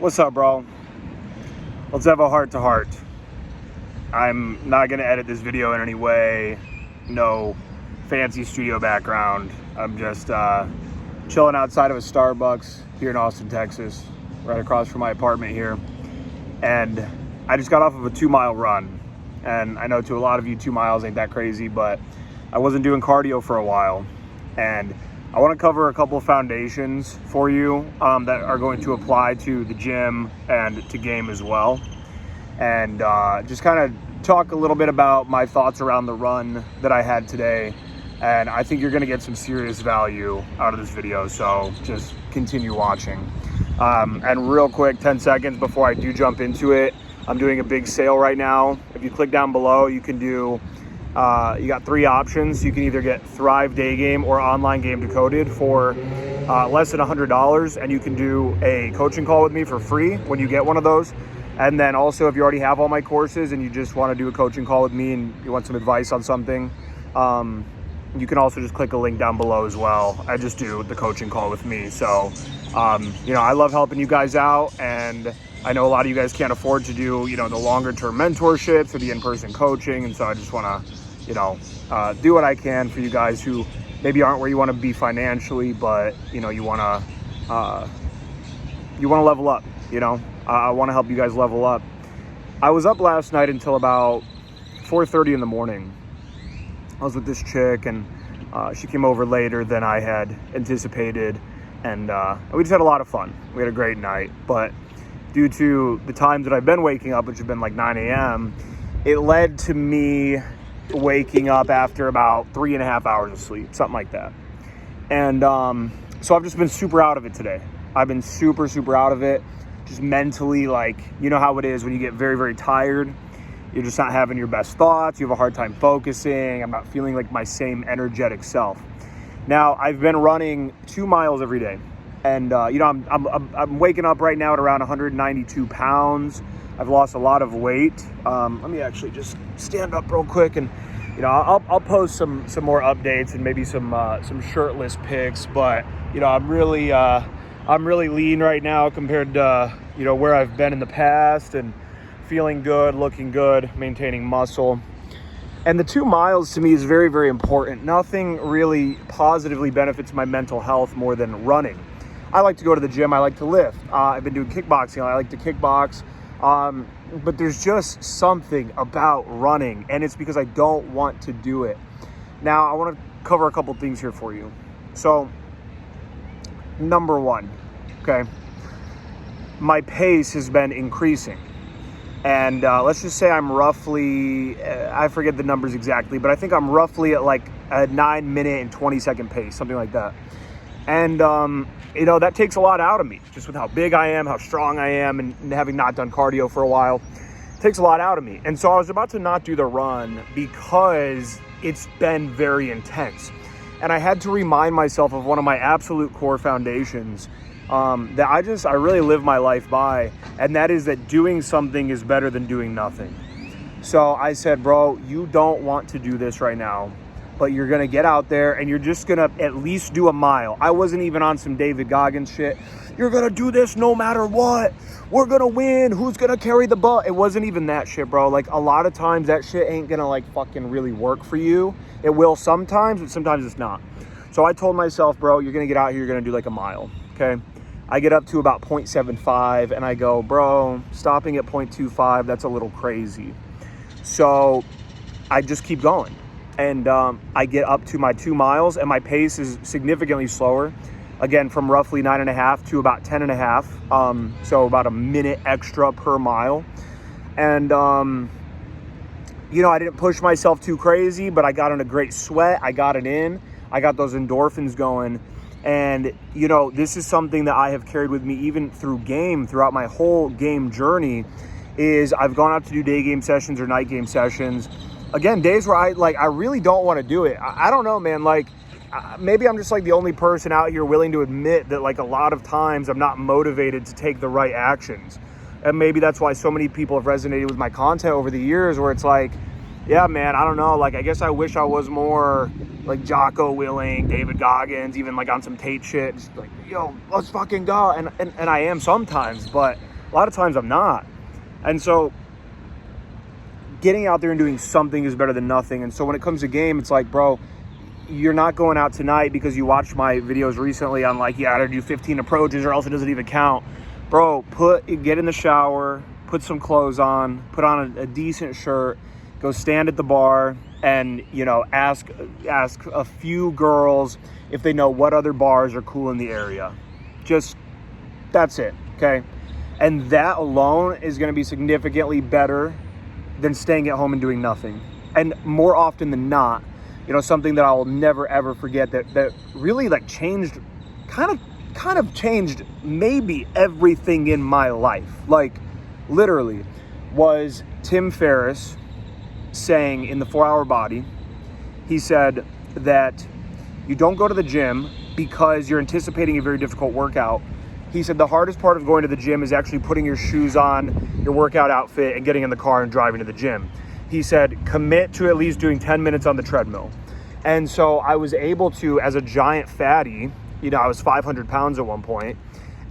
What's up, bro? Let's have a heart-to-heart. I'm not going to edit this video in any way. No fancy studio background. I'm just chilling outside of a Starbucks here in Austin, Texas, right across from my apartment here. And I just got off of a 2-mile run. And I know to a lot of you 2 miles ain't that crazy, but I wasn't doing cardio for a while. And I want to cover a couple of foundations for you that are going to apply to the gym and to game as well. And just kind of talk a little bit about my thoughts around the run that I had today. And I think you're going to get some serious value out of this video, so just continue watching. And real quick, 10 seconds before I do jump into it, I'm doing a big sale right now. If you click down below, you can do you got 3 options. You can either get Thrive Day Game or Online Game Decoded for less than $100, and you can do a coaching call with me for free when you get one of those. And then also, if you already have all my courses and you just want to do a coaching call with me and you want some advice on something, you can also just click a link down below as well. I just do the coaching call with me. So, I love helping you guys out, and I know a lot of you guys can't afford to do, the longer term mentorships or the in-person coaching. And so I just want to, do what I can for you guys who maybe aren't where you want to be financially, but, you want to level up, I want to help you guys level up. I was up last night until about 4:30 in the morning. I was with this chick, and she came over later than I had anticipated. And we just had a lot of fun. We had a great night, but due to the times that I've been waking up, which have been like 9 a.m., it led to me waking up after about 3.5 hours of sleep, something like that. And so I've just been super out of it today. I've been super, super out of it. Just mentally, like, you know how it is when you get very, very tired. You're just not having your best thoughts. You have a hard time focusing. I'm not feeling like my same energetic self. Now, I've been running 2 miles every day. And, I'm waking up right now at around 192 pounds. I've lost a lot of weight. Let me actually just stand up real quick, and, I'll post some more updates and maybe some shirtless pics. But, I'm really lean right now compared to, where I've been in the past, and feeling good, looking good, maintaining muscle. And the 2 miles to me is very, very important. Nothing really positively benefits my mental health more than running. I like to go to the gym. I like to lift. I've been doing kickboxing. I like to kickbox. But there's just something about running, and it's because I don't want to do it. Now, I want to cover a couple things here for you. So, number one, okay, my pace has been increasing. And let's just say I'm roughly, I forget the numbers exactly, but I think I'm roughly at like a 9-minute and 20-second pace, something like that. And, that takes a lot out of me, just with how big I am, how strong I am, and having not done cardio for a while. It takes a lot out of me. And so I was about to not do the run because it's been very intense. And I had to remind myself of one of my absolute core foundations that I really live my life by, and that is that doing something is better than doing nothing. So I said, bro, you don't want to do this right now, but you're going to get out there and you're just going to at least do a mile. I wasn't even on some David Goggins shit. You're going to do this no matter what. We're going to win. Who's going to carry the ball? It wasn't even that shit, bro. Like, a lot of times that shit ain't going to like fucking really work for you. It will sometimes, but sometimes it's not. So I told myself, bro, you're going to get out here. You're going to do like a mile. Okay. I get up to about 0.75 and I go, bro, stopping at 0.25, that's a little crazy. So I just keep going. And I get up to my 2 miles, and my pace is significantly slower. Again, from roughly 9.5 to about 10.5. So about a minute extra per mile. And, I didn't push myself too crazy, but I got in a great sweat. I got it in. I got those endorphins going. And, this is something that I have carried with me even throughout my whole game journey, is I've gone out to do day game sessions or night game sessions. Again, days where I really don't want to do it. I don't know, man. Like, maybe I'm just like the only person out here willing to admit that, like, a lot of times I'm not motivated to take the right actions. And maybe that's why so many people have resonated with my content over the years, where it's like, yeah, man, I don't know. Like, I guess I wish I was more like Jocko Willing, David Goggins, even like on some Tate shit. Just like, yo, let's fucking go. And I am sometimes, but A lot of times I'm not. And so getting out there and doing something is better than nothing. And so when it comes to game, it's like, bro, you're not going out tonight because you watched my videos recently on like, you gotta do 15 approaches or else it doesn't even count. Bro, get in the shower, put some clothes on, put on a decent shirt, go stand at the bar and, you know, ask a few girls if they know what other bars are cool in the area. Just, that's it, okay? And that alone is gonna be significantly better than staying at home and doing nothing. And more often than not, you know, something that I will never ever forget that really like changed, kind of changed maybe everything in my life, like literally, was Tim Ferriss saying in the 4-Hour Body, he said that you don't go to the gym because you're anticipating a very difficult workout. He said the hardest part of going to the gym is actually putting your shoes on, your workout outfit, and getting in the car and driving to the gym. He said, commit to at least doing 10 minutes on the treadmill. And so I was able to, as a giant fatty, you know, I was 500 pounds at one point,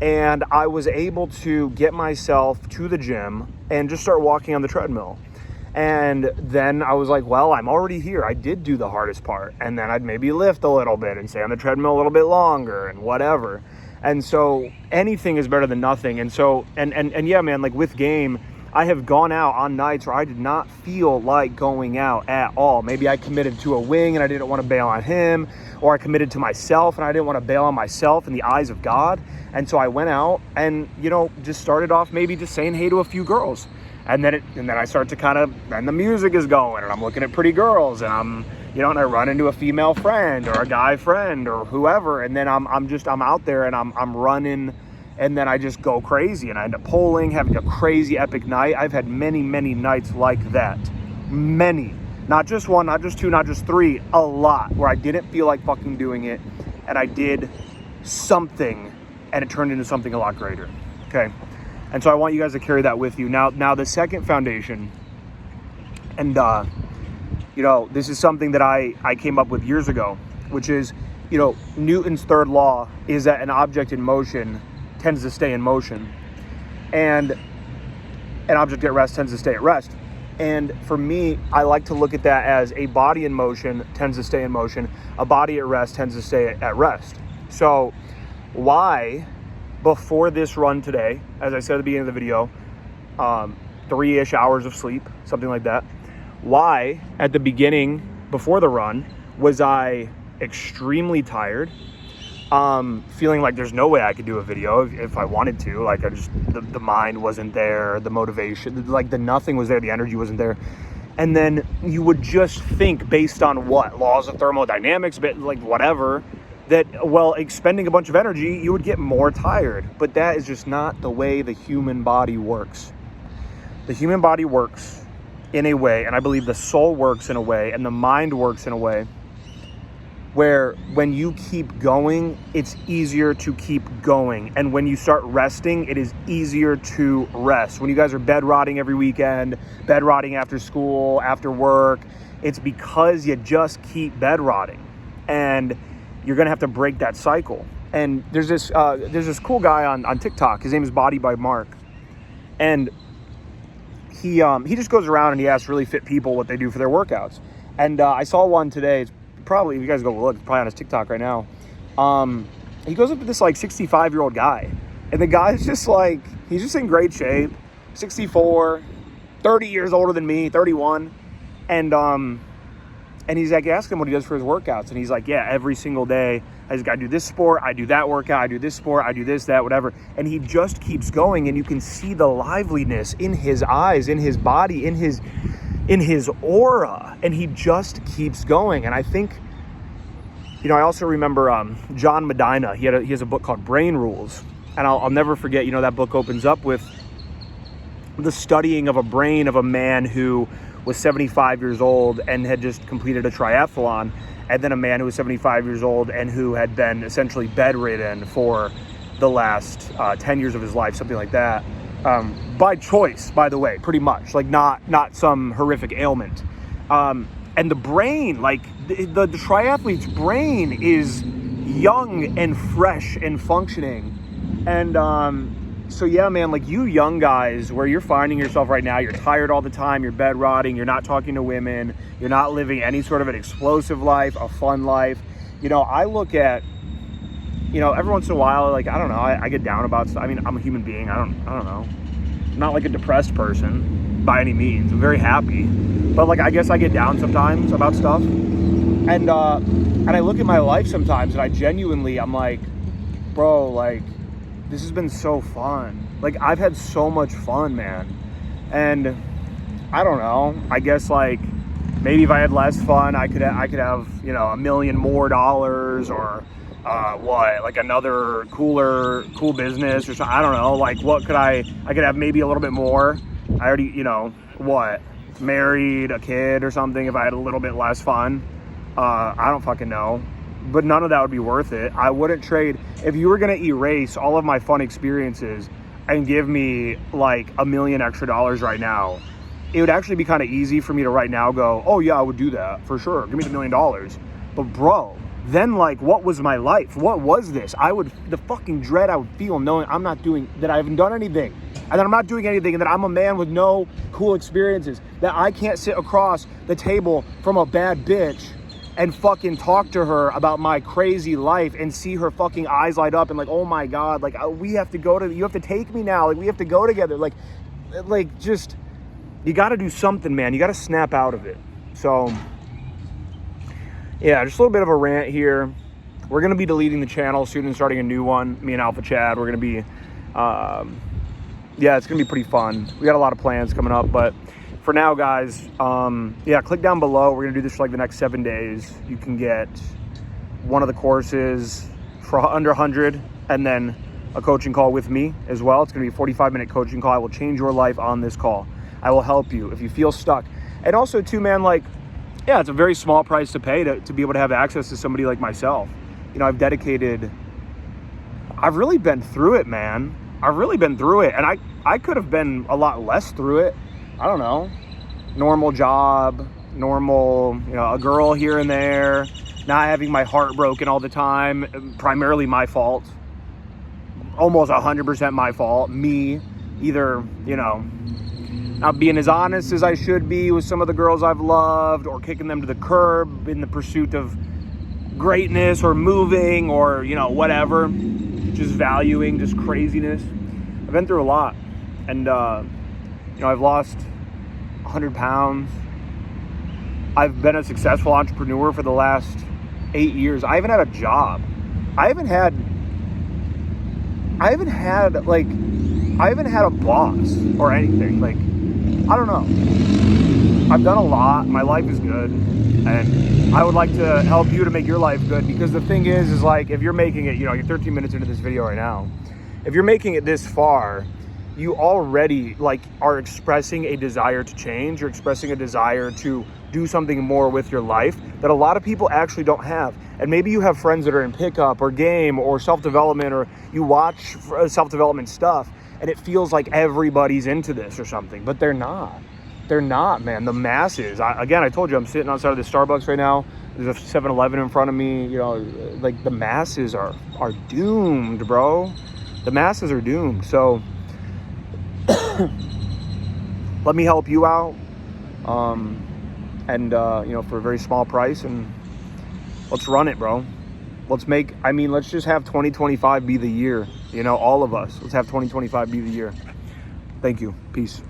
and I was able to get myself to the gym and just start walking on the treadmill. And then I was like, well, I'm already here. I did do the hardest part. And then I'd maybe lift a little bit and stay on the treadmill a little bit longer and whatever. And so anything is better than nothing. And so, and yeah, man, like with game, I have gone out on nights where I did not feel like going out at all. Maybe I committed to a wing and I didn't want to bail on him, or I committed to myself and I didn't want to bail on myself in the eyes of God. And so I went out and, you know, just started off maybe just saying hey to a few girls. And then I start to kind of, then the music is going and I'm looking at pretty girls and I'm, you know, and I run into a female friend or a guy friend or whoever. And then I'm out there and I'm running, and then I just go crazy and I end up polling, having a crazy epic night. I've had many, many nights like that. Many. Not just one, not just two, not just three. A lot where I didn't feel like fucking doing it and I did something and it turned into something a lot greater. Okay. And so I want you guys to carry that with you. Now the second foundation, and you know, this is something that I came up with years ago, which is, you know, Newton's third law is that an object in motion tends to stay in motion, and an object at rest tends to stay at rest. And for me, I like to look at that as a body in motion tends to stay in motion, a body at rest tends to stay at rest. So why, before this run today, as I said at the beginning of the video, 3-ish hours of sleep, something like that, why at the beginning, before the run, was I extremely tired, feeling like there's no way I could do a video if I wanted to. Like, I just, the mind wasn't there, the motivation, like the nothing was there, the energy wasn't there. And then you would just think, based on what? Laws of thermodynamics, but like whatever, that, well, expending a bunch of energy, you would get more tired. But that is just not the way the human body works. The human body works in a way, and I believe the soul works in a way, and the mind works in a way, where when you keep going, it's easier to keep going. And when you start resting, it is easier to rest. When you guys are bed rotting every weekend, bed rotting after school, after work, it's because you just keep bed rotting. And you're gonna have to break that cycle. And there's this cool guy on TikTok. His name is Body by Mark. And he just goes around and he asks really fit people what they do for their workouts. And I saw one today. It's probably, if you guys go look, it's probably on his TikTok right now. He goes up to this like 65-year-old guy, and the guy's just like, he's just in great shape, 64, 30 years older than me, 31, and he's like asking him what he does for his workouts, and he's like, yeah, every single day I just gotta do this sport, I do that workout, I do this sport, I do this, that, whatever, and he just keeps going, and you can see the liveliness in his eyes, in his body, in his aura, and he just keeps going. And I think, you know, I also remember John Medina. He has a book called Brain Rules, and I'll never forget, you know, that book opens up with the studying of a brain of a man who was 75 years old and had just completed a triathlon, and then a man who was 75 years old and who had been essentially bedridden for the last 10 years of his life, something like that. By choice, by the way, pretty much, like not some horrific ailment. And the brain, like the triathlete's brain is young and fresh and functioning. And So yeah, man, like you young guys, where you're finding yourself right now, you're tired all the time, you're bed rotting, you're not talking to women, you're not living any sort of an explosive life, a fun life. You know, I look at, you know, every once in a while, like, I don't know, I get down about stuff. I mean, I'm a human being. I don't know. I'm not like a depressed person by any means. I'm very happy. But like, I guess I get down sometimes about stuff. And I look at my life sometimes and I genuinely, I'm like, bro, like, this has been so fun. Like, I've had so much fun, man. And I don't know, I guess like, maybe if I had less fun, I could have, you know, $1 million more, or like another cool business or something. I don't know. Like, what could I could have maybe a little bit more. I already, you know, married, a kid or something if I had a little bit less fun. I don't fucking know. But none of that would be worth it. I wouldn't trade, if you were gonna erase all of my fun experiences and give me like $1 million extra right now, it would actually be kind of easy for me to right now go, oh yeah, I would do that for sure. Give me the $1 million. But bro, then like, what was my life? What was this? The fucking dread I would feel knowing I'm not doing, that I haven't done anything, and that I'm not doing anything, and that I'm a man with no cool experiences, that I can't sit across the table from a bad bitch and fucking talk to her about my crazy life and see her fucking eyes light up and like, oh my God, like you have to take me now. Like, we have to go together. Like just, you got to do something, man. You got to snap out of it. So yeah, just a little bit of a rant here. We're going to be deleting the channel soon and starting a new one. Me and Alpha Chad, we're going to be, yeah, it's going to be pretty fun. We got a lot of plans coming up, but for now, guys, yeah, click down below. We're going to do this for like the next 7 days. You can get one of the courses for under 100 and then a coaching call with me as well. It's going to be a 45-minute coaching call. I will change your life on this call. I will help you if you feel stuck. And also, too, man, like, yeah, it's a very small price to pay to be able to have access to somebody like myself. You know, I've really been through it, man. I've really been through it. And I could have been a lot less through it. I don't know. Normal job, normal, you know, a girl here and there, not having my heart broken all the time, primarily my fault. Almost 100% my fault. Me, either, you know, not being as honest as I should be with some of the girls I've loved, or kicking them to the curb in the pursuit of greatness, or moving, or, you know, whatever, just valuing just craziness. I've been through a lot, and you know, I've lost 100 pounds. I've been a successful entrepreneur for the last 8 years. I haven't had a job. I haven't had a boss or anything. Like, I don't know. I've done a lot. My life is good. And I would like to help you to make your life good, because the thing is like, if you're making it, you know, you're 13 minutes into this video right now. If you're making it this far, you already like are expressing a desire to change. You're expressing a desire to do something more with your life that a lot of people actually don't have. And maybe you have friends that are in pickup or game or self-development, or you watch self-development stuff and it feels like everybody's into this or something, but they're not. They're not, man. The masses. Again, I told you, I'm sitting outside of the Starbucks right now. There's a 7-Eleven in front of me. You know, like, the masses are doomed, bro. The masses are doomed. So let me help you out, and you know, for a very small price, and let's run it, bro. Let's just have 2025 be the year, you know, all of us. Let's have 2025 be the year. Thank you. Peace.